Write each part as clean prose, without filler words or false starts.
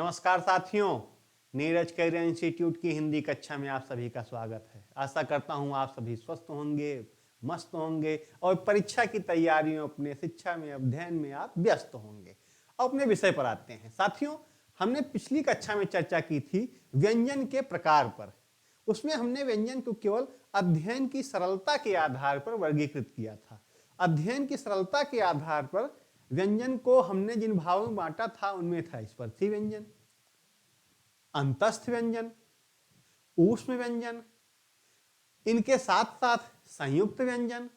नमस्कार साथियों, Neeraj career institute की हिंदी कक्षा में आप सभी का स्वागत है। आशा करता हूं आप सभी स्वस्थ होंगे, मस्त होंगे और परीक्षा की तैयारियों अपने शिक्षा में अध्ययन में आप व्यस्त होंगे। अब अपने विषय पर आते हैं। साथियों, हमने पिछली कक्षा में चर्चा की थी व्यंजन के प्रकार पर। उसमें हमने व्यंजन को केवल अध्ययन की सरलता के आधार पर वर्गीकृत किया था। अध्ययन की सरलता के आधार पर व्यंजन को हमने जिन भावों में बांटा था उनमें था स्पर्शी व्यंजन, अंतस्थ व्यंजन, ऊष्म व्यंजन, इनके साथ साथ संयुक्त व्यंजन,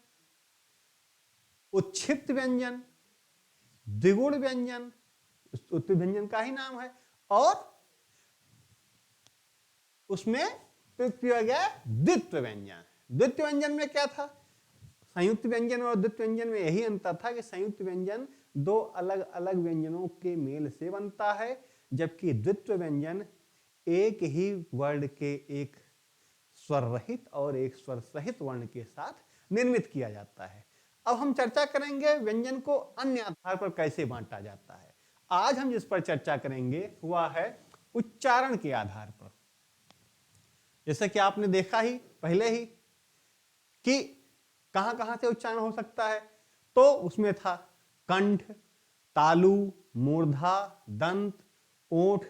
उत्क्षिप्त व्यंजन, द्विगुण व्यंजन, उत्तर व्यंजन का ही नाम है, और उसमें प्रयुक्त किया गया द्वित्व व्यंजन। द्वित्व व्यंजन में क्या था? संयुक्त व्यंजन और द्वित्व व्यंजन में यही अंतर था कि संयुक्त व्यंजन दो अलग अलग व्यंजनों के मेल से बनता है, जबकि द्वित्व व्यंजन एक ही वर्ण के एक स्वर रहित और एक स्वर सहित वर्ण के साथ निर्मित किया जाता है। अब हम चर्चा करेंगे व्यंजन को अन्य आधार पर कैसे बांटा जाता है। आज हम जिस पर चर्चा करेंगे वह है उच्चारण के आधार पर। जैसे कि आपने देखा ही पहले ही कि कहां कहां से उच्चारण हो सकता है, तो उसमें था कंठ, तालु, मूर्धा, दंत, ओठ,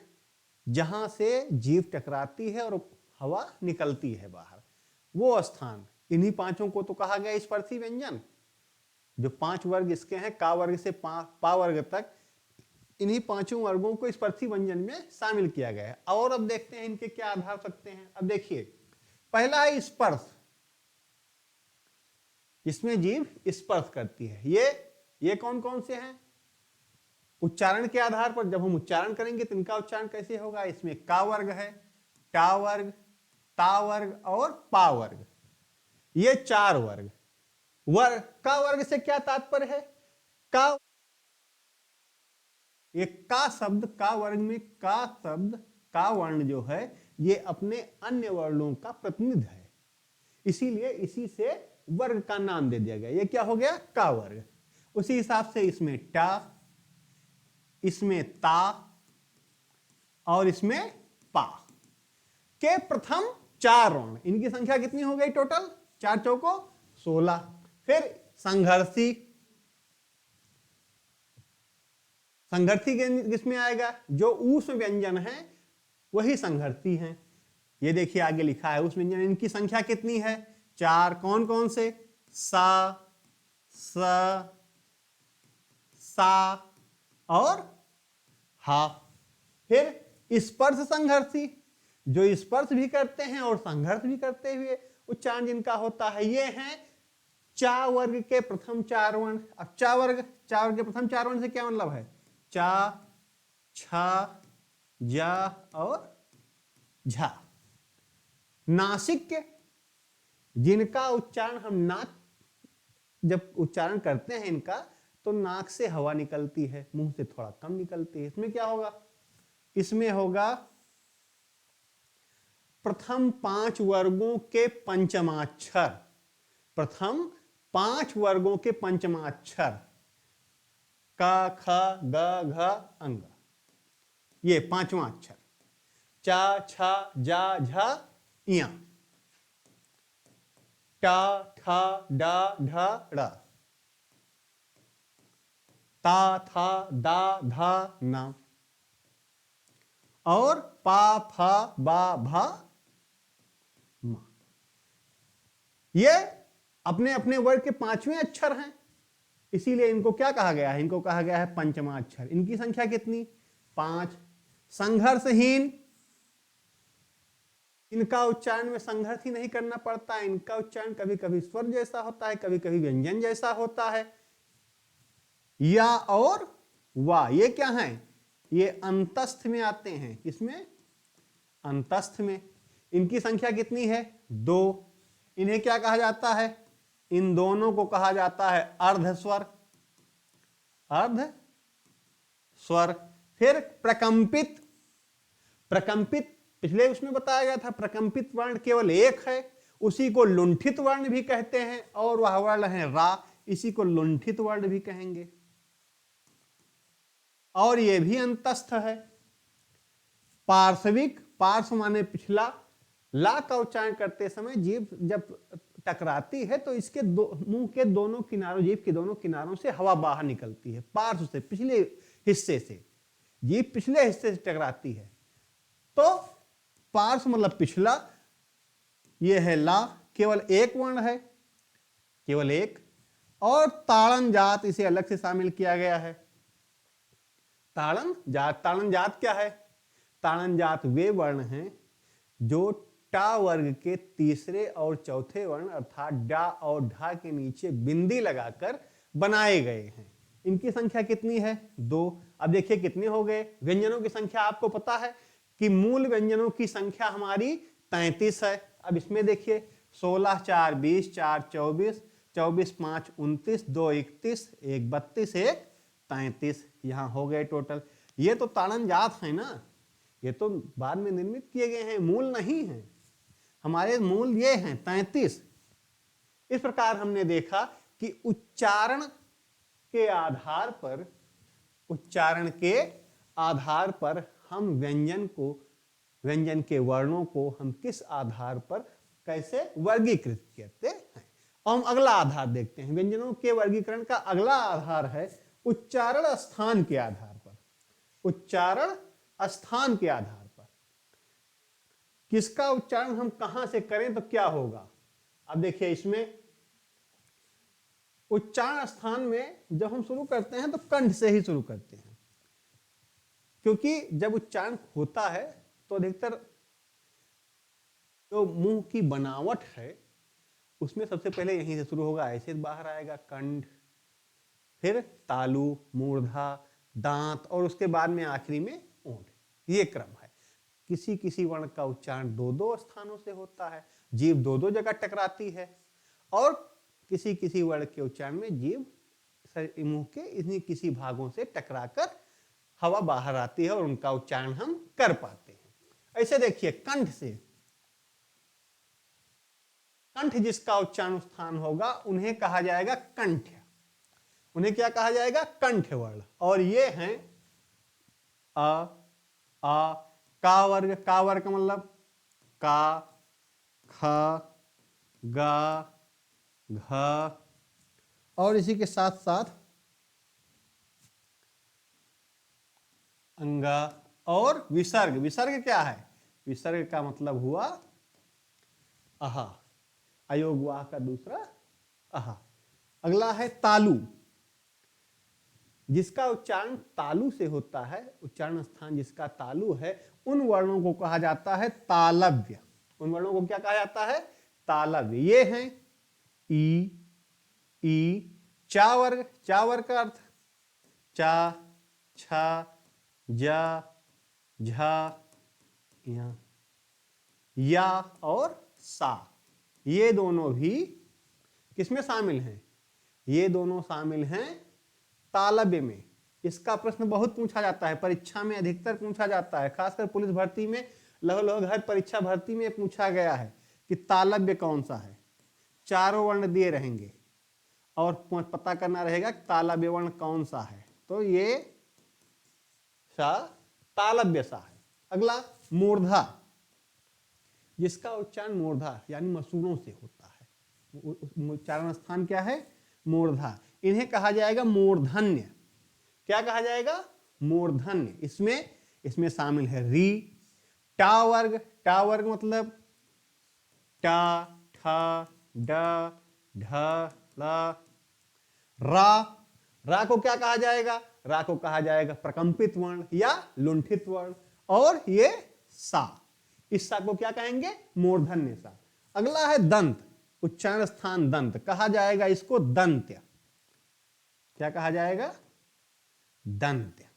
जहां से जीभ टकराती है और हवा निकलती है बाहर, वो स्थान। इन्हीं पांचों को तो कहा गया स्पर्शी व्यंजन। जो 5 वर्ग इसके हैं, का वर्ग से पा वर्ग तक, इन्हीं पांचों वर्गों को स्पर्शी व्यंजन में शामिल किया गया है। और अब देखते हैं इनके क्या आधार सकते हैं। अब देखिए, पहला है स्पर्श। इसमें जीभ स्पर्श करती है। ये कौन कौन से हैं? उच्चारण के आधार पर जब हम उच्चारण करेंगे तो इनका उच्चारण कैसे होगा? इसमें का वर्ग है, टा वर्ग, ता वर्ग और पा वर्ग, ये 4 वर्ग। का वर्ग से क्या तात्पर्य है? का, ये का शब्द, का वर्ग में का शब्द, का वर्ण जो है ये अपने अन्य वर्णों का प्रतिनिधि है, इसीलिए इसी से वर्ग का नाम दे दिया गया। ये क्या हो गया? का वर्ग। उसी हिसाब से इसमें टा, इसमें ता और इसमें पा के प्रथम 4 वर्ण। इनकी संख्या कितनी हो गई टोटल? 4 चौको 16। फिर संघर्षी। संघर्षी किसमें आएगा? जो ऊष्म व्यंजन है वही संघर्षी हैं। ये देखिए आगे लिखा है ऊष्म व्यंजन। इनकी संख्या कितनी है? 4। कौन कौन से? सा, स, सा और हा। फिर स्पर्श संघर्षी, जो स्पर्श भी करते हैं और संघर्ष भी करते हुए उच्चारण जिनका होता है, ये हैं चा वर्ग के प्रथम 4 वर्ण। अब चा वर्ग के प्रथम 4 वर्ण से क्या मतलब है? चा, छा, जा और झा। नासिक के, जिनका उच्चारण हम नाक, जब उच्चारण करते हैं इनका तो नाक से हवा निकलती है, मुंह से थोड़ा कम निकलती है। इसमें क्या होगा? इसमें होगा प्रथम 5 वर्गों के पंचमाक्षर। प्रथम 5 वर्गों के पंचमाक्षर का, ख, ग, घ, अंग, ये 5वां अक्षर। चा, छा, जा, झा, इया। टा, ठा, डा, ढा, ड़। ता, था, दा, धा, ना। और पा, फा, बा, भा, मा। ये अपने अपने वर्ग के 5वें अक्षर हैं, इसीलिए इनको क्या कहा गया है? इनको कहा गया है पंचमा अक्षर। इनकी संख्या कितनी? 5। संघर्षहीन, इनका उच्चारण में संघर्ष ही नहीं करना पड़ता। इनका उच्चारण कभी कभी स्वर जैसा होता है, कभी कभी व्यंजन जैसा होता है। या और वा, ये क्या है? ये अंतस्थ में आते हैं। किसमें? अंतस्थ में। इनकी संख्या कितनी है? 2। इन्हें क्या कहा जाता है? इन दोनों को कहा जाता है अर्ध स्वर। अर्ध स्वर। फिर प्रकंपित। प्रकंपित पिछले उसमें बताया गया था, प्रकंपित वर्ण केवल एक है, उसी को लुंठित वर्ण भी कहते हैं, और वह वर्ण है रा, इसी को लुंठित वर्ण भी कहेंगे। और यह भी अंतस्थ है। पार्श्विक, पार्श्व माने पिछला, ला का उच्चारण करते समय जीभ जब टकराती है तो इसके मुंह के दोनों किनारों, जीभ के दोनों किनारों से हवा बाहर निकलती है, पार्श्व से, पिछले हिस्से से, जीभ पिछले हिस्से से टकराती है। तो पार्श्व मतलब पिछला, यह है ला, केवल एक वर्ण है, केवल एक। और ताड़न जात इसे अलग से शामिल किया गया है। ताड़न जात, ताड़न जात क्या है? ताड़न जात वे वर्ण हैं जो टा वर्ग के तीसरे और चौथे वर्ण अर्थात डा और ढा के नीचे बिंदी लगाकर बनाए गए हैं। इनकी संख्या कितनी है? 2। अब देखिए कितने हो गए व्यंजनों की संख्या। आपको पता है कि मूल व्यंजनों की संख्या हमारी 33 है। अब इसमें देखिए 16 4 20 4 24 24 5 29 2 31 1 32 1 33, यहां हो गए टोटल। ये तो ताड़न जात है ना, ये तो बाद में निर्मित किए गए हैं, मूल नहीं है। हमारे मूल ये हैं 33। इस प्रकार हमने देखा कि उच्चारण के आधार पर, उच्चारण के आधार पर हम व्यंजन को, व्यंजन के वर्णों को हम किस आधार पर कैसे वर्गीकृत करते हैं। और हम अगला आधार देखते हैं। व्यंजनों के वर्गीकरण का अगला आधार है उच्चारण स्थान के आधार पर। उच्चारण स्थान के आधार पर किसका उच्चारण हम कहां से करें तो क्या होगा। अब देखिए इसमें उच्चारण स्थान में जब हम शुरू करते हैं तो कंठ से ही शुरू करते हैं, क्योंकि जब उच्चारण होता है तो अधिकतर जो मुंह की बनावट है उसमें सबसे पहले यहीं से शुरू होगा, ऐसे बाहर आएगा कंठ, फिर तालु, मूर्धा, दांत और उसके बाद में आखिरी में ओंठ। ये क्रम है। किसी किसी वर्ण का उच्चारण 2-2 स्थानों से होता है, जीभ 2-2 जगह टकराती है, और किसी किसी वर्ण के उच्चारण में जीभ मुंह के इन्हीं किसी भागों से टकराकर हवा बाहर आती है और उनका उच्चारण हम कर पाते हैं। ऐसे देखिए कंठ से, कंठ जिसका उच्चारण स्थान होगा उन्हें कहा जाएगा कंठ। उन्हें क्या कहा जाएगा? कंठ वर्ण। और ये हैं आ, का वर्ग। का वर्ग का मतलब का, ख, ग, घ, और इसी के साथ साथ अंगा और विसर्ग। विसर्ग क्या है? विसर्ग का मतलब हुआ आहा, अयोग वाह का दूसरा आहा। अगला है तालु। जिसका उच्चारण तालु से होता है, उच्चारण स्थान जिसका तालु है, उन वर्णों को कहा जाता है तालव्य। उन वर्णों को क्या कहा जाता है? तालव्य। ये हैं ई, चा वर्ग। चा वर्ग का अर्थ चा, छा, जा, झा, या और सा। ये दोनों भी किसमें शामिल हैं? ये दोनों शामिल हैं तालव्य में। इसका प्रश्न बहुत पूछा जाता है, परीक्षा में अधिकतर पूछा जाता है, खासकर पुलिस भर्ती में, लगभग हर परीक्षा भर्ती में पूछा गया है कि तालव्य कौन सा है। चारों वर्ण दिए रहेंगे और पता करना रहेगा तालव्य वर्ण कौन सा है। तो ये सा तालव्य सा है। अगला मूर्धा। जिसका उच्चारण मूर्धा यानी मसूरों से होता है, उच्चारण स्थान क्या है? मूर्धा। इन्हें कहा जाएगा मूर्धन्य। क्या कहा जाएगा? मूर्धन्य। इसमें शामिल है री। टा वर्ग। टा वर्ग मतलब टा, ठा, ड, ढ, ल। रा। रा को क्या कहा जाएगा? रा को कहा जाएगा प्रकंपित वर्ण या लुंठित वर्ण। और ये सा, इस सा को क्या कहेंगे? मूर्धन्य सा। अगला है दंत। उच्चारण स्थान दंत, कहा जाएगा इसको दंत्य। क्या कहा जाएगा? दंत्य।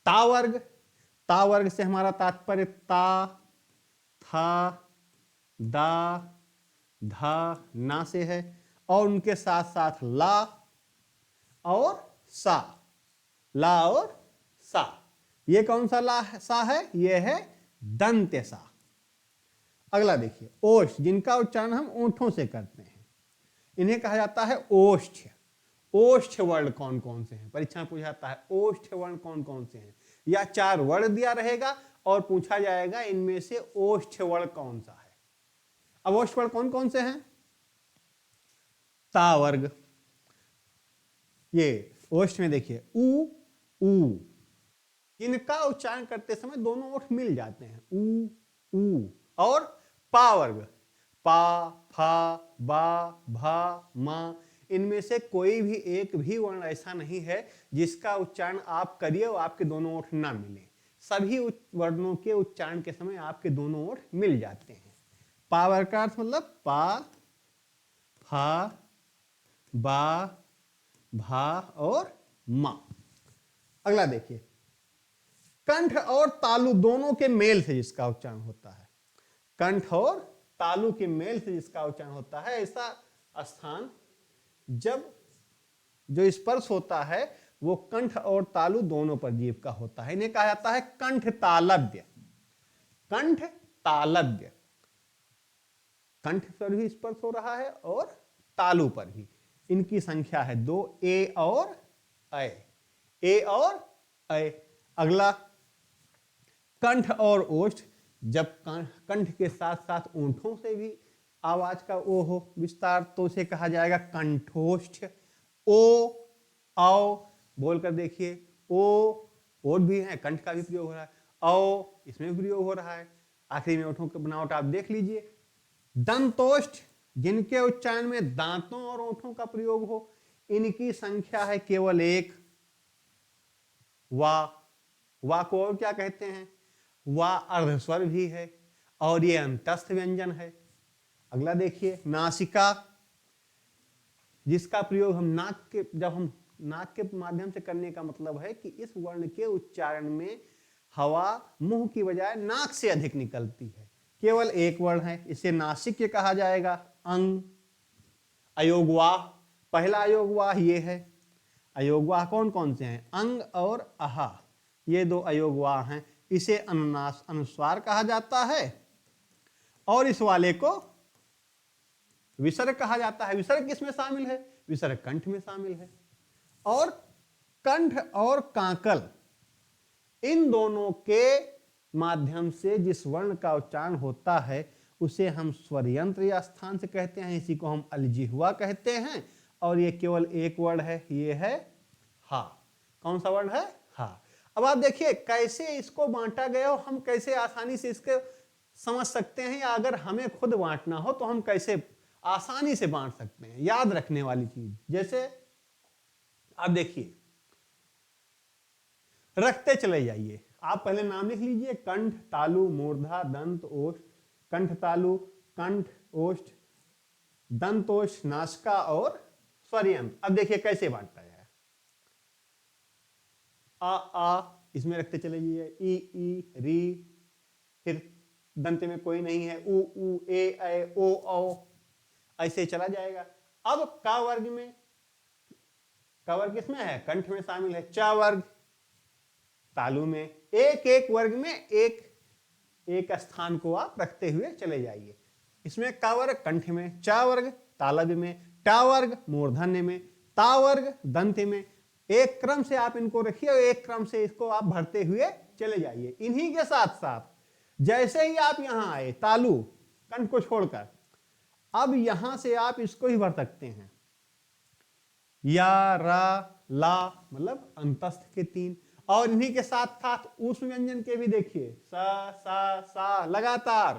ता वर्ग। ता वर्ग से हमारा तात्पर्य ता, था, दा, धा, ना से है, और उनके साथ साथ ला और सा। ला और सा। ये कौन सा ला सा है? ये है दंत्य सा। अगला देखिए ओष्ठ। जिनका उच्चारण हम ओंठों से करते हैं, इन्हें कहा जाता है ओष्ठ। ओष्ठ वर्ण कौन कौन से हैं? परीक्षा में पूछा जाता है ओष्ठ वर्ण कौन कौन से हैं। या 4 वर्ण दिया रहेगा और पूछा जाएगा इनमें से ओष्ठ वर्ण कौन सा है। अब ओष्ठ वर्ण कौन कौन से हैं? ता वर्ग, ये ओष्ठ में देखिए उ ऊ, इनका उच्चारण करते समय दोनों ओठ मिल जाते हैं, ऊ। और पा वर्ग, पा, फा, बा, भा, मा, इनमें से कोई भी एक भी वर्ण ऐसा नहीं है जिसका उच्चारण आप करिए और आपके दोनों ओठ ना मिले। सभी वर्णों के उच्चारण के समय आपके दोनों ओठ मिल जाते हैं। पा वर्ग का अर्थ मतलब पा, फा, बा, भा और मा। अगला देखिए, कंठ और तालु दोनों के मेल से जिसका उच्चारण होता है, कंठ और तालु के मेल से जिसका उच्चारण होता है, ऐसा स्थान जब जो स्पर्श होता है वो कंठ और तालु दोनों पर जीभ का होता है, इन्हें कहा जाता है कंठ तालव्य। कंठ तालव्य, कंठ पर भी स्पर्श हो रहा है और तालु पर भी। इनकी संख्या है 2, ए और ऐ, ए और ऐ। अगला, कंठ और ओष्ठ, जब कंठ के साथ साथ ओंठों से भी आवाज का ओ हो विस्तार तो उसे कहा जाएगा कंठोष्ठ। ओ, औ बोलकर देखिए, ओ ओठ भी है, कंठ का भी प्रयोग हो रहा है, औ इसमें प्रयोग हो रहा है। आखिरी में ओठों की बनावट आप देख लीजिए। दंतोष्ठ, जिनके उच्चारण में दांतों और ओठों का प्रयोग हो, इनकी संख्या है केवल 1। वा को और क्या कहते हैं? वा अर्धस्वर भी है और ये अंतस्थ व्यंजन है। अगला देखिए, नासिका, जिसका प्रयोग हम नाक के माध्यम से करने का मतलब है कि इस वर्ण के उच्चारण में हवा मुंह की बजाय नाक से अधिक निकलती है। केवल एक वर्ण है, इसे नासिक कहा जाएगा। अंग, अयोगवाह, पहला अयोगवाह ये है। अयोगवाह कौन कौन से हैं? अंग और अहा, ये 2 अयोगवाह हैं। इसे अनुस्वार कहा जाता है और इस वाले को विसर्ग कहा जाता है। विसर्ग किसमें शामिल है? विसर्ग कंठ में शामिल है। और कंठ और कांकल, इन दोनों के माध्यम से जिस वर्ण का उच्चारण होता है उसे हम स्वरयंत्र या स्थान से कहते हैं, इसी को हम अलजिह्वा कहते हैं। और ये केवल एक वर्ण है, ये है हा। कौन सा वर्ण है? हा। अब आप देखिए कैसे इसको बांटा गया हो, हम कैसे आसानी से इसके समझ सकते हैं, या अगर हमें खुद बांटना हो तो हम कैसे आसानी से बांट सकते हैं। याद रखने वाली चीज, जैसे आप देखिए, रखते चले जाइए। आप पहले नाम लिख लीजिए, कंठ, तालु, मूर्धा, दंत, ओष्ठ। कंठ तालु, कंठ, ओष्ठ, दंत, ओष्ठ, नासिका और स्वरयंत्र। अब देखिए कैसे बांटता है। आ इसमें रखते चले जाइए, ई, री, फिर दंत में कोई नहीं है, ऊ, ए, ऐ, ओ, औ, ऐसे चला जाएगा। अब का वर्ग में, का वर्ग किसमें है? कंठ में शामिल है। चा वर्ग तालु में। एक एक वर्ग में एक स्थान को आप रखते हुए चले जाइए। इसमें का वर्ग कंठ में, चा वर्ग तालव्य में, टा वर्ग मूर्धन्य में, ता वर्ग दंत में। एक क्रम से आप इनको रखिए और एक क्रम से इसको आप भरते हुए चले जाइए। इन्हीं के साथ साथ जैसे ही आप यहां आए तालु, कंठ को छोड़कर, अब यहां से आप इसको ही भर सकते हैं। या, रा, ला, मतलब अंतस्थ के 3। और इन्हीं के साथ साथ ऊष्म व्यंजन के भी देखिए, सा, सा, सा, लगातार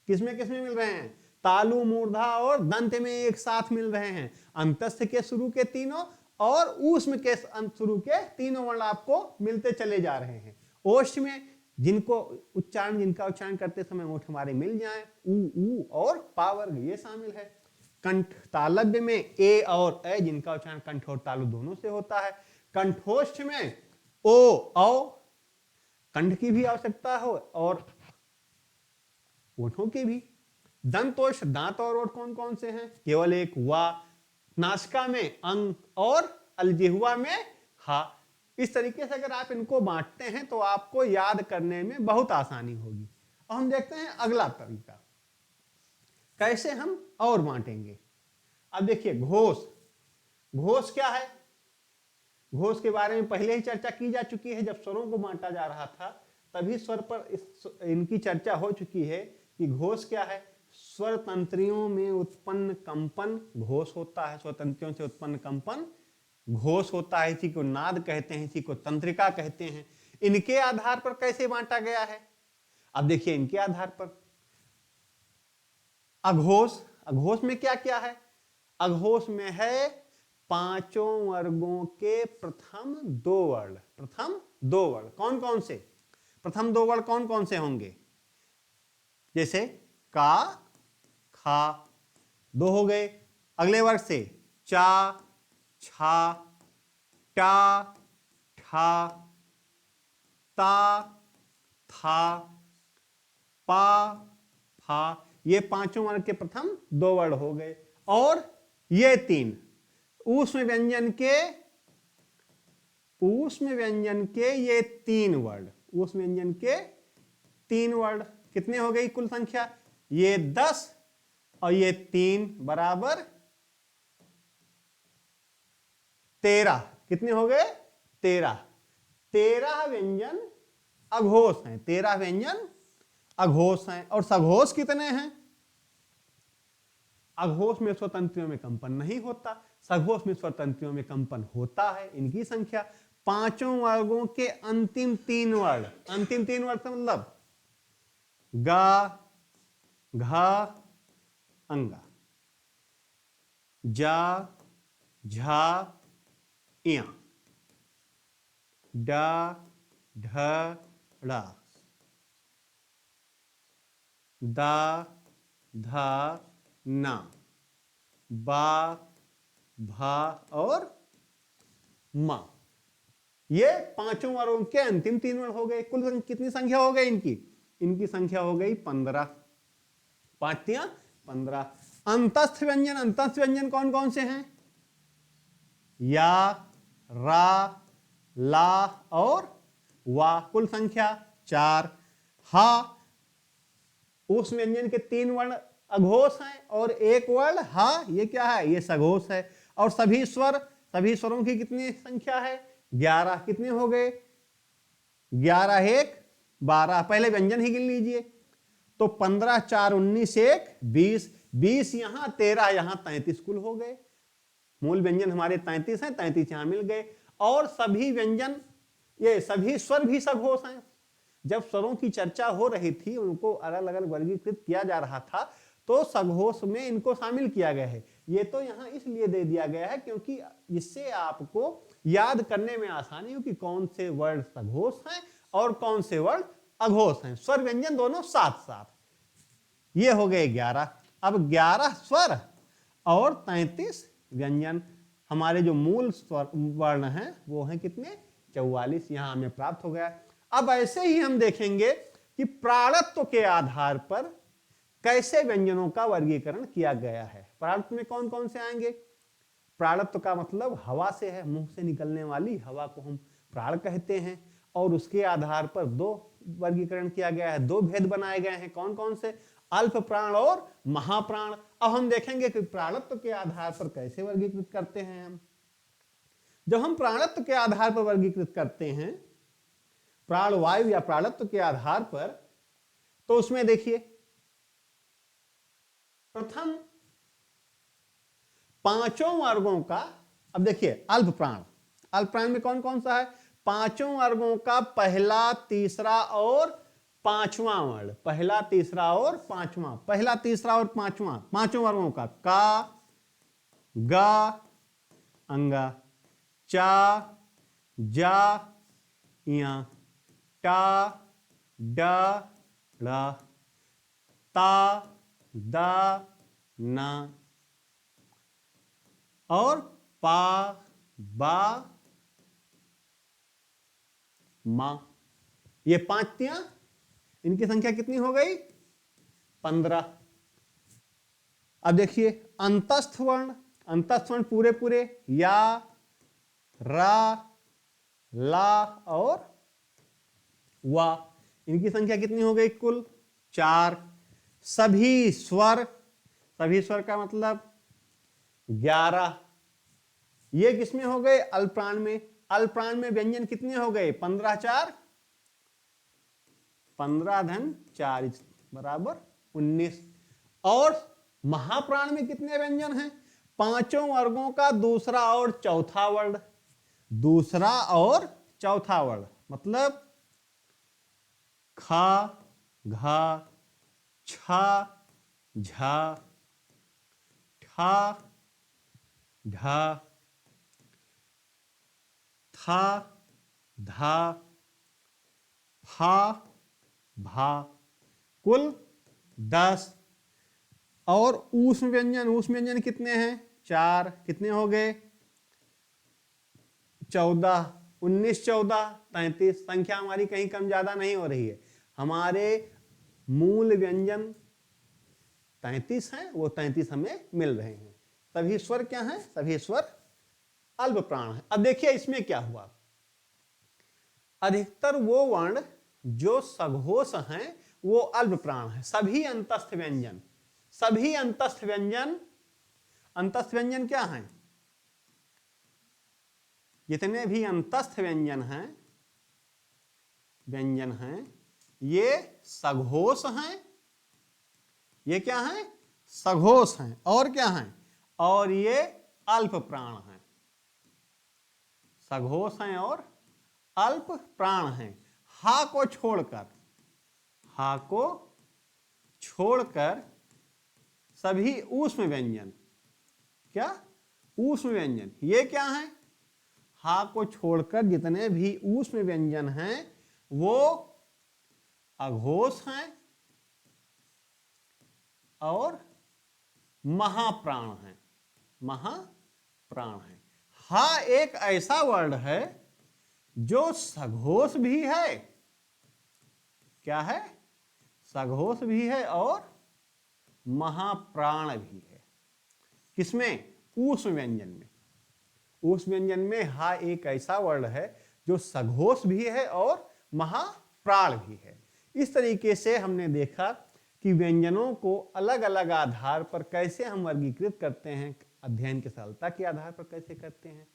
किसमें किसमें मिल रहे हैं? तालु, मूर्धा और दंत में एक साथ मिल रहे हैं। अंतस्थ के शुरू के तीनों और ऊष्म के शुरू के तीनों वर्ण आपको मिलते चले जा रहे हैं। ओष्ठ में जिनका उच्चारण करते समय ओठ हमारे मिल जाए, ऊ और पा वर्ग ये शामिल है। कंठ तालव्य में ए और ऐ, जिनका उच्चारण कंठ और तालु दोनों से होता है। कंठोष्ठ में ओ, औ, कंठ की भी आवश्यकता हो और ओठों की भी। दंतोष्ठ, दांत और ओठ कौन कौन से हैं? केवल एक, वा। नासिका में अंग और अलजिह्वा में हा। इस तरीके से अगर आप इनको बांटते हैं तो आपको याद करने में बहुत आसानी होगी। और हम देखते हैं अगला तरीका कैसे हम और बांटेंगे। अब देखिए, घोष, घोष क्या है? घोष के बारे में पहले ही चर्चा की जा चुकी है। जब स्वरों को बांटा जा रहा था तभी स्वर पर इनकी चर्चा हो चुकी है कि घोष क्या है, स्वर तंत्रियों में उत्पन्न कंपन घोष होता है। स्वर तंत्रियों से उत्पन्न कंपन घोष होता है, इसी को नाद कहते हैं, इसी को तंत्रिका कहते हैं। इनके आधार पर कैसे बांटा गया है, अब देखिए इनके आधार पर अघोष, अघोष में क्या क्या है, अघोष में है पांचों वर्गों के प्रथम दो वर्ण, प्रथम दो वर्ण कौन कौन से, प्रथम दो वर्ण कौन कौन से होंगे, जैसे का खा दो हो गए, अगले वर्ग से चा छा टा ठा ता था पा फा, ये पांचों वर्ग के प्रथम दो वर्ण हो गए। और ये तीन ऊष्म व्यंजन के, ऊष्म व्यंजन के ये तीन वर्ण, ऊष्म व्यंजन के तीन वर्ण कितने हो गई कुल संख्या, ये 10 और ये 3 बराबर 13, कितने हो गए 13, 13 व्यंजन अघोष हैं, 13 व्यंजन अघोष हैं। और सघोष कितने हैं, अघोष में स्वतंत्रियों में कंपन नहीं होता, सघोष में स्वतंत्रियों में कंपन होता है। इनकी संख्या पांचों वर्गों के अंतिम तीन वर्ण, अंतिम तीन वर्ण का मतलब गा घा अंगा, जा झा इया, डा ढ ड़ा, दा धा ना, बा भा और मा, ये पांचों वर्गों के अंतिम तीन वर्ण हो गए। कुल कितनी संख्या हो गई इनकी, इनकी संख्या हो गई 15, पांच 15। अंतस्थ व्यंजन, अंतस्थ व्यंजन कौन कौन से हैं, या रा ला और वा, कुल संख्या 4। हा, उस व्यंजन के तीन वर्ण अघोष हैं और एक वर्ण हा, ये क्या है, ये सघोष है। और सभी स्वर, सभी स्वरों की कितनी संख्या है 11, कितने हो गए 11 1 12, पहले व्यंजन ही गिन लीजिए, तो 15 4 19 1 20, 20 यहां 13 यहां 33 कुल हो गए। मूल व्यंजन हमारे 33 हैं, 33 यहां मिल गए। और सभी व्यंजन, ये सभी स्वर भी सघोष हैं। जब स्वरों की चर्चा हो रही थी, उनको अलग अलग वर्गीकृत किया जा रहा था, तो सघोष में इनको शामिल किया गया है। ये तो यहां इसलिए दे दिया गया है क्योंकि इससे आपको याद करने में आसानी हो कि कौन से वर्ण सघोष हैं और कौन से वर्ण अघोष हैं। स्वर व्यंजन दोनों साथ साथ, ये हो गए 11। अब 11 स्वर और 33 व्यंजन, हमारे जो मूल स्वर वर्ण हैं वो हैं कितने 44, यहां हमें प्राप्त हो गया। अब ऐसे ही हम देखेंगे कि प्राणत्व के आधार पर कैसे व्यंजनों का वर्गीकरण किया गया है। प्राणत्व में कौन कौन से आएंगे, प्राणत्व का मतलब हवा से है, मुंह से निकलने वाली हवा को हम प्राण कहते हैं। और उसके आधार पर दो वर्गीकरण किया गया है, दो भेद बनाए गए हैं, कौन कौन से, अल्प प्राण और महाप्राण। अब हम देखेंगे कि प्राणत्व के आधार पर कैसे वर्गीकृत करते हैं हम। जब हम प्राणत्व के आधार पर वर्गीकृत करते हैं, प्राण वायु या प्राणत्व के आधार पर, तो उसमें देखिए प्रथम पांचों वर्गों का, अब देखिए अल्प प्राण, अल्प प्राण में कौन कौन सा है, पांचों वर्गों का पहला तीसरा और पांचवा वर्ण, पहला तीसरा और पांचवा, पहला तीसरा और पांचवा, पांचों वर्गों का गा अंगा, चा जा इया, टा डा ड़ा, ता दा ना और पा बा मा, ये पांचतियां, इनकी संख्या कितनी हो गई 15। अब देखिए अंतस्थ वर्ण, अंतस्थ वर्ण पूरे पूरे या रा ला और वा, इनकी संख्या कितनी हो गई कुल 4। सभी स्वर, सभी स्वर का मतलब 11, ये किसमें हो गए अल्प प्राण में। अल्प प्राण में व्यंजन कितने हो गए 15 4 15 धन 4 बराबर 19। और महाप्राण में कितने व्यंजन हैं? पांचों वर्गों का दूसरा और चौथा वर्ण, दूसरा और चौथा वर्ण, मतलब खा, घा, छा, झा, ठा, ढा, था, धा, फा, भा, कुल 10। और ऊष्म व्यंजन कितने हैं? 4। कितने हो गए? 14, 19, 14, 33। संख्या हमारी कहीं कम ज्यादा नहीं हो रही है। हमारे मूल व्यंजन 33 हैं, वो 33 हमें मिल रहे हैं। सभी स्वर क्या हैं? सभी स्वर अल्प प्राण है। अब देखिए इसमें क्या हुआ, अधिकतर वो वर्ण जो सघोष हैं वो अल्प प्राण है। सभी अंतस्थ व्यंजन, सभी अंतस्थ व्यंजन, अंतस्थ व्यंजन क्या हैं? जितने भी अंतस्थ व्यंजन हैं ये सघोष हैं। ये क्या हैं? सघोष हैं। और क्या हैं? और ये अल्प प्राण हैं। सघोष हैं और अल्प प्राण हैं। हा को छोड़कर, हा को छोड़कर सभी ऊष्म व्यंजन, क्या? ऊष्म व्यंजन ये क्या हैं? हा को छोड़कर जितने भी ऊष्म व्यंजन हैं वो अघोष हैं और महाप्राण हैं। महाप्राण हैं। हा एक ऐसा वर्ण है जो सघोष भी है, क्या है? सघोष भी है और महाप्राण भी है। किसमें? ऊष्म व्यंजन में। ऊष्म व्यंजन में हा एक ऐसा वर्ण है जो सघोष भी है और महाप्राण भी है। इस तरीके से हमने देखा कि व्यंजनों को अलग अलग आधार पर कैसे हम वर्गीकृत करते हैं, अध्ययन की सरलता के आधार पर कैसे करते हैं,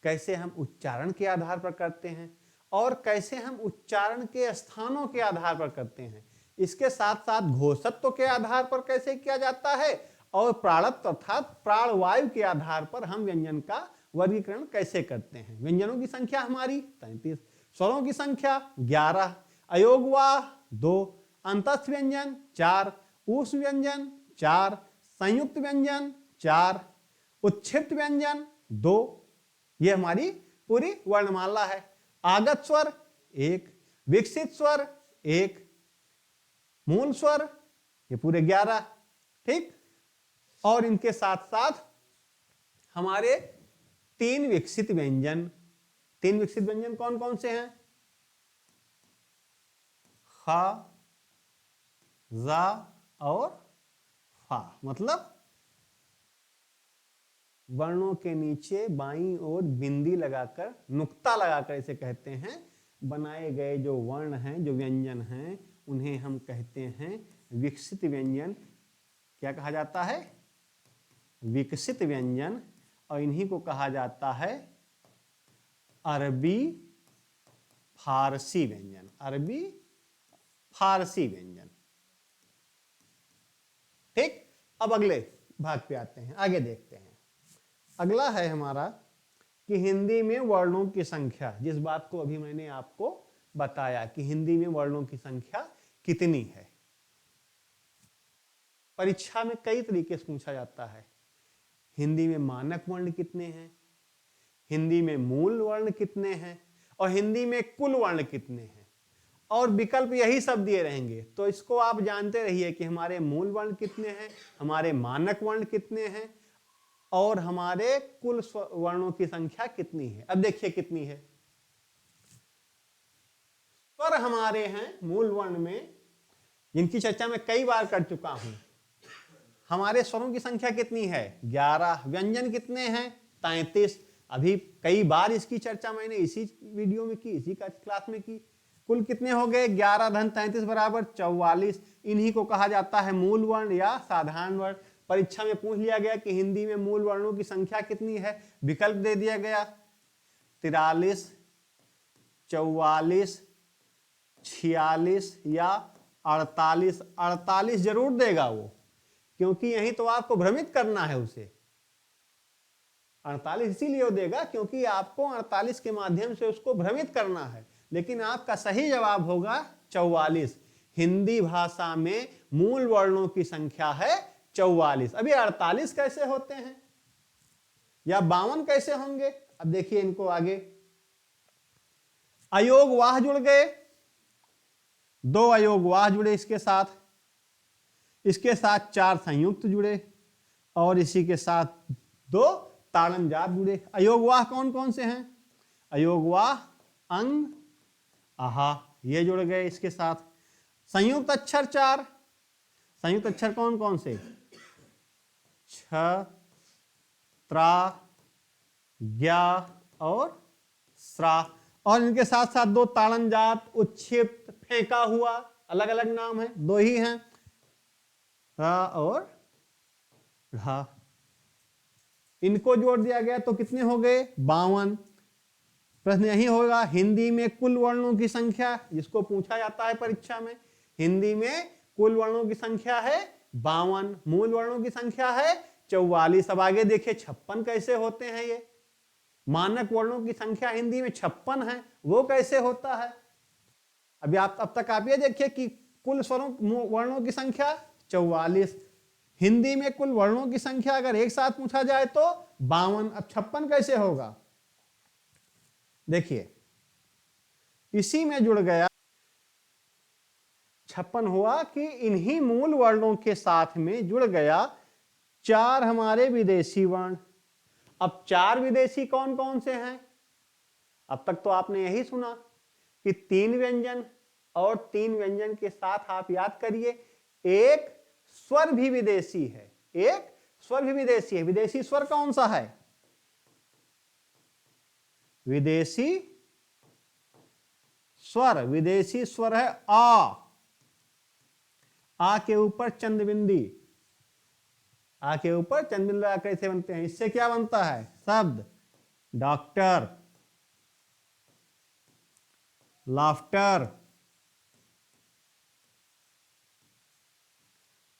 कैसे हम उच्चारण के आधार पर करते हैं, और कैसे हम उच्चारण के स्थानों के आधार पर करते हैं। इसके साथ साथ घोषत्व के आधार पर कैसे किया जाता है, और प्राणत्व अर्थात प्राणवायु के आधार पर हम व्यंजन का वर्गीकरण कैसे करते हैं। व्यंजनों की संख्या हमारी 33, स्वरों की संख्या 11, अयोगवाह 2, अंतस्थ व्यंजन 4, ऊष्म व्यंजन 4, संयुक्त व्यंजन 4, उत्क्षिप्त व्यंजन 2। ये हमारी पूरी वर्णमाला है। आगत स्वर 1, विकसित स्वर 1, मूल स्वर ये पूरे 11। ठीक। और इनके साथ साथ हमारे 3 विकसित व्यंजन। 3 विकसित व्यंजन कौन कौन से हैं? खा, जा और फा, मतलब वर्णों के नीचे बाईं ओर बिंदी लगाकर, नुक्ता लगाकर इसे कहते हैं, बनाए गए जो वर्ण हैं, जो व्यंजन हैं, उन्हें हम कहते हैं विकसित व्यंजन। क्या कहा जाता है? विकसित व्यंजन। और इन्हीं को कहा जाता है अरबी फारसी व्यंजन। अरबी फारसी व्यंजन। ठीक। अब अगले भाग पे आते हैं, आगे देखते हैं। अगला है हमारा कि हिंदी में वर्णों की संख्या। जिस बात को अभी मैंने आपको बताया कि हिंदी में वर्णों की संख्या कितनी है। परीक्षा में कई तरीके से पूछा जाता है। हिंदी में मानक वर्ण कितने हैं, हिंदी में मूल वर्ण कितने हैं, और हिंदी में कुल वर्ण कितने हैं, और विकल्प यही सब दिए रहेंगे। तो इसको आप जानते रहिए कि हमारे मूल वर्ण कितने हैं, हमारे मानक वर्ण कितने हैं, और हमारे कुल वर्णों की संख्या कितनी है। अब देखिए कितनी है। स्वर हमारे हैं मूल वर्ण में, जिनकी चर्चा मैं कई बार कर चुका हूं। हमारे स्वरों की संख्या कितनी है? 11। व्यंजन कितने हैं? 33। अभी कई बार इसकी चर्चा मैंने इसी वीडियो में की, इसी क्लास में की। कुल कितने हो गए? 11 धन 33 बराबर 44। इन्हीं को कहा जाता है मूल वर्ण या साधारण वर्ण। परीक्षा में पूछ लिया गया कि हिंदी में मूल वर्णों की संख्या कितनी है, विकल्प दे दिया गया 43, 44, 46 या 48, 48 जरूर देगा वो, क्योंकि यही तो आपको भ्रमित करना है उसे। 48 इसीलिए वो देगा क्योंकि आपको 48 के माध्यम से उसको भ्रमित करना है। लेकिन आपका सही जवाब होगा 44। हिंदी भाषा में मूल वर्णों की संख्या है 44। अभी 48 कैसे होते हैं या 52 कैसे होंगे, अब देखिए इनको आगे। अयोगवाह जुड़ गए, 2 अयोगवाह जुड़े इसके साथ 4 संयुक्त जुड़े और इसी के साथ 2 ताड़नजात जुड़े। अयोगवाह कौन कौन से हैं? अयोगवाह अंग, आहा, ये जुड़ गए इसके साथ। संयुक्त अक्षर 4, संयुक्त अक्षर कौन कौन से? छ, त्रा, ज्ञा और श्रा। और इनके साथ साथ 2 ताड़नजात, उत्क्षिप्त, फेंका हुआ, अलग अलग नाम है, 2 ही हैं, रा और ढा। इनको जोड़ दिया गया तो कितने हो गए? 52। प्रश्न यही होगा, हिंदी में कुल वर्णों की संख्या, जिसको पूछा जाता है परीक्षा में, हिंदी में कुल वर्णों की संख्या है 52, मूल वर्णों की संख्या है 44। अब आगे देखिए 56 कैसे होते हैं। ये मानक वर्णों की संख्या हिंदी में 56 है, वो कैसे होता है? अभी आप अब तक आप ये देखिए कि कुल स्वरों वर्णों की संख्या 44, हिंदी में कुल वर्णों की संख्या अगर एक साथ पूछा जाए तो 52। अब 56 कैसे होगा? देखिए इसी में जुड़ गया 56 हुआ कि इन्हीं मूल वर्णों के साथ में जुड़ गया 4 हमारे विदेशी वर्ण। अब 4 विदेशी कौन कौन से हैं? अब तक तो आपने यही सुना कि 3 व्यंजन और 3 व्यंजन के साथ आप याद करिए एक स्वर भी विदेशी है, एक स्वर भी विदेशी है। विदेशी स्वर कौन सा है? विदेशी स्वर है आ के ऊपर चंद्रबिंदी, आ के ऊपर चंद्रबिंदी कैसे बनते हैं? इससे क्या बनता है? शब्द डॉक्टर, लाफ्टर,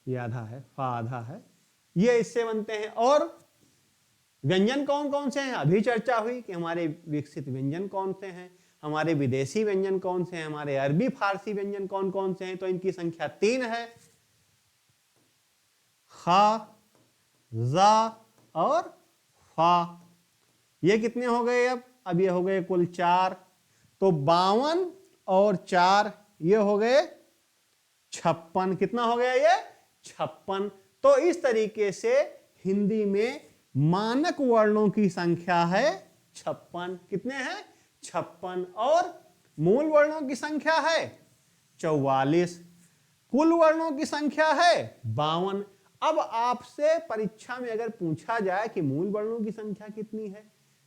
ये आधा है, फा आधा है, ये इससे बनते हैं। और व्यंजन कौन कौन से हैं? अभी चर्चा हुई कि हमारे विकसित व्यंजन कौन से हैं, हमारे विदेशी व्यंजन कौन से हैं, हमारे अरबी फारसी व्यंजन कौन कौन से हैं। तो इनकी संख्या 3 है, खा, जा और फा। ये कितने हो गए? अब ये हो गए कुल 4। तो 52 और 4 ये हो गए 56। कितना हो गया ये? 56। तो इस तरीके से हिंदी में मानक वर्णों की संख्या है 56। कितने हैं? 56। और मूल वर्णों की संख्या है 44। कुल वर्णों की संख्या है 52। अब आपसे परीक्षा में अगर पूछा जाए कि मूल वर्णों की संख्या कितनी है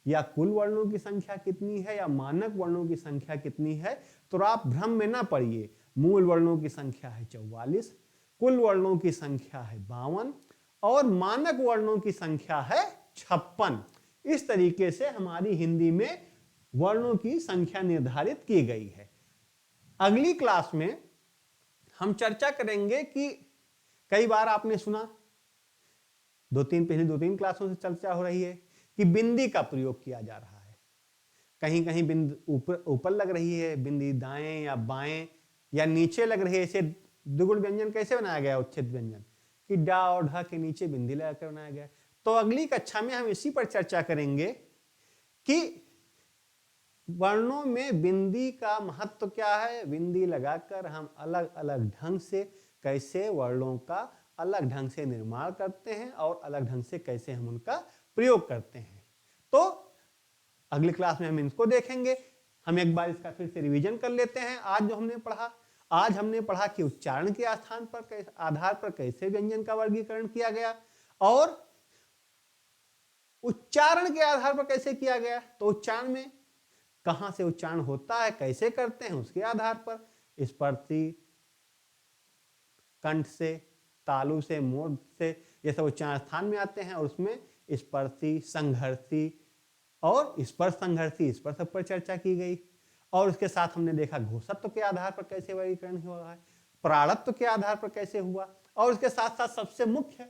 या कुल वर्णों की संख्या कितनी है या मानक वर्णों की संख्या कितनी है, तो आप भ्रम में ना पड़िए। मूल वर्णों की संख्या है 44, कुल वर्णों की संख्या है 52 और मानक वर्णों की संख्या है 56। इस तरीके से हमारी हिंदी में वर्णों की संख्या निर्धारित की गई है। अगली क्लास में हम चर्चा करेंगे कि कई बार आपने सुना, पिछली 2-3 क्लासों से चर्चा हो रही है कि बिंदी का प्रयोग किया जा रहा है। कहीं कहीं बिंद ऊपर लग रही है, बिंदी दाएं या बाएं या नीचे लग रही है। इसे द्विगुण व्यंजन कैसे बनाया गया? उच्छेद व्यंजन कि डा और ढा के नीचे बिंदी लगाकर बनाया गया। तो अगली कक्षा में हम इसी पर चर्चा करेंगे कि वर्णों में बिंदी का महत्व क्या है, बिंदी लगाकर हम अलग अलग ढंग से कैसे वर्णों का अलग ढंग से निर्माण करते हैं और अलग ढंग से कैसे हम उनका प्रयोग करते हैं। तो अगली क्लास में हम इनको देखेंगे। हम एक बार इसका फिर से रिवीजन कर लेते हैं। आज हमने पढ़ा कि उच्चारण के आधार पर कैसे व्यंजन का वर्गीकरण किया गया और उच्चारण के आधार पर कैसे किया गया। तो उच्चारण में कहां से उच्चारण होता है, कैसे करते हैं, उसके आधार पर स्पर्शी, कंठ से, तालु से, मोड़ से, ये सब उच्चारण स्थान में आते हैं और उसमें स्पर्शी, संघर्षी और स्पर्श संघर्षी, इस पर सब पर चर्चा की गई। और उसके साथ हमने देखा घोषत्व के आधार पर कैसे वर्गीकरण हुआ है, प्राणत्व के आधार पर कैसे हुआ, और उसके साथ साथ सबसे मुख्य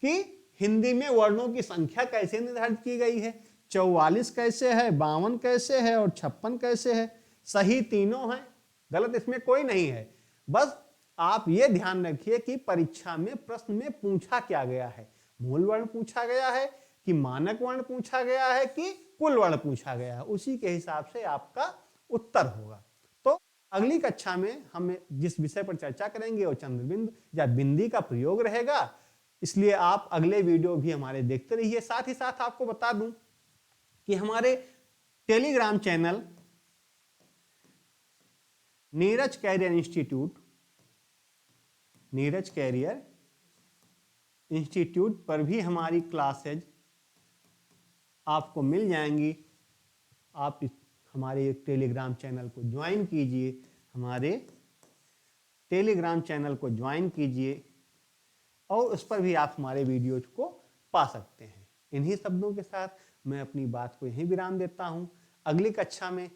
कि हिंदी में वर्णों की संख्या कैसे निर्धारित की गई है, 44 कैसे है, 52 कैसे है और 56 कैसे है। सही तीनों है, गलत इसमें कोई नहीं है। बस आप ये ध्यान रखिए कि परीक्षा में प्रश्न में पूछा क्या गया है, मूल वर्ण पूछा गया है कि मानक वर्ण पूछा गया है कि कुल वर्ण पूछा गया है, उसी के हिसाब से आपका उत्तर होगा। तो अगली कक्षा में हम जिस विषय पर चर्चा करेंगे वो चंद्रबिंदु या बिंदी का प्रयोग रहेगा, इसलिए आप अगले वीडियो भी हमारे देखते रहिए। साथ ही साथ आपको बता दूं कि हमारे Telegram channel Neeraj career institute पर भी हमारी क्लासेज आपको मिल जाएंगी। आप हमारे टेलीग्राम चैनल को ज्वाइन कीजिए, हमारे टेलीग्राम चैनल को ज्वाइन कीजिए और उस पर भी आप हमारे वीडियोज को पा सकते हैं। इन्हीं शब्दों के साथ मैं अपनी बात को यहीं विराम देता हूं। अगली कक्षा में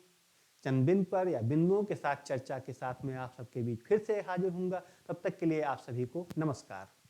चंद्रबिंदु पर या बिंदुओं के साथ चर्चा के साथ मैं आप सबके बीच फिर से हाजिर होऊंगा। तब तक के लिए आप सभी को नमस्कार।